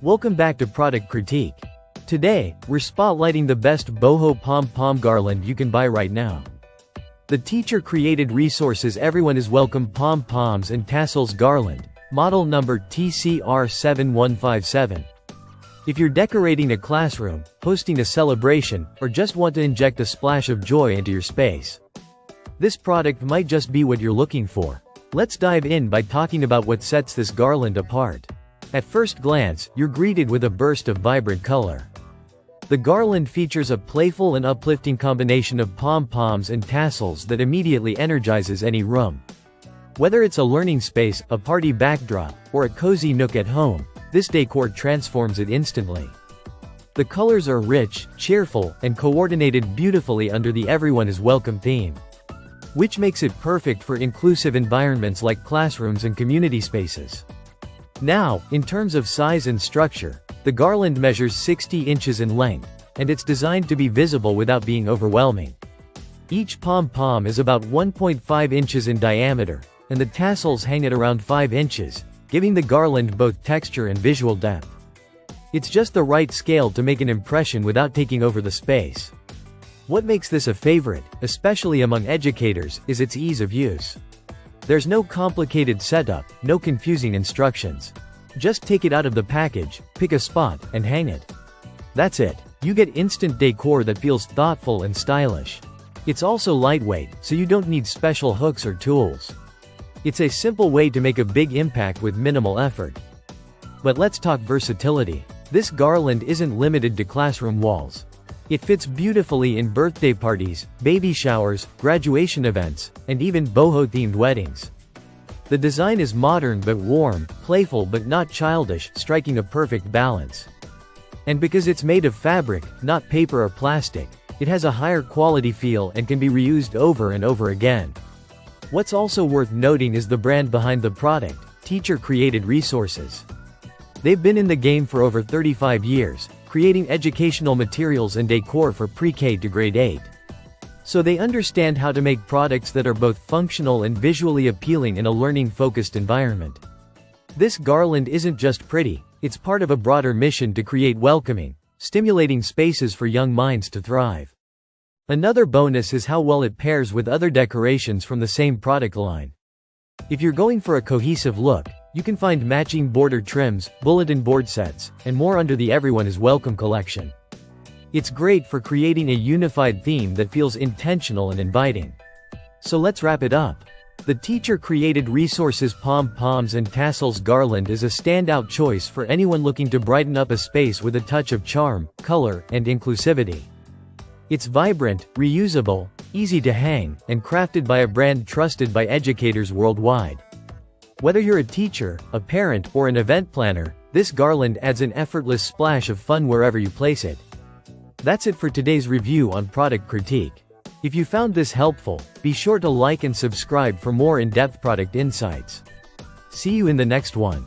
Welcome back to Product Critique. Today, we're spotlighting the best Boho POM Pom Garland you can buy right now. The teacher-created resources everyone is welcome Pom-Poms and Tassels Garland, model number TCR7157. If you're decorating a classroom, hosting a celebration, or just want to inject a splash of joy into your space, this product might just be what you're looking for. Let's dive in by talking about what sets this garland apart. At first glance, you're greeted with a burst of vibrant color. The garland features a playful and uplifting combination of pom-poms and tassels that immediately energizes any room. Whether it's a learning space, a party backdrop, or a cozy nook at home, this decor transforms it instantly. The colors are rich, cheerful, and coordinated beautifully under the everyone is welcome theme, which makes it perfect for inclusive environments like classrooms and community spaces. Now, in terms of size and structure, the garland measures 60 inches in length, and it's designed to be visible without being overwhelming. Each pom-pom is about 1.5 inches in diameter, and the tassels hang at around 5 inches, giving the garland both texture and visual depth. It's just the right scale to make an impression without taking over the space. What makes this a favorite, especially among educators, is its ease of use. There's no complicated setup, no confusing instructions. Just take it out of the package, pick a spot, and hang it. That's it. You get instant decor that feels thoughtful and stylish. It's also lightweight, so you don't need special hooks or tools. It's a simple way to make a big impact with minimal effort. But let's talk versatility. This garland isn't limited to classroom walls. It fits beautifully in birthday parties, baby showers, graduation events, and even boho-themed weddings. The design is modern but warm, playful but not childish, striking a perfect balance. And because it's made of fabric, not paper or plastic, it has a higher quality feel and can be reused over and over again. What's also worth noting is the brand behind the product, Teacher-Created Resources. They've been in the game for over 35 years, creating educational materials and decor for pre-K to grade 8. So they understand how to make products that are both functional and visually appealing in a learning-focused environment. This garland isn't just pretty, it's part of a broader mission to create welcoming, stimulating spaces for young minds to thrive. Another bonus is how well it pairs with other decorations from the same product line. If you're going for a cohesive look, you can find matching border trims, bulletin board sets, and more under the Everyone is Welcome collection. It's great for creating a unified theme that feels intentional and inviting. So let's wrap it up. The Teacher-Created Resources Pom-Poms and Tassels Garland is a standout choice for anyone looking to brighten up a space with a touch of charm, color, and inclusivity. It's vibrant, reusable, easy to hang, and crafted by a brand trusted by educators worldwide. Whether you're a teacher, a parent, or an event planner, this garland adds an effortless splash of fun wherever you place it. That's it for today's review on Product Critique. If you found this helpful, be sure to like and subscribe for more in-depth product insights. See you in the next one.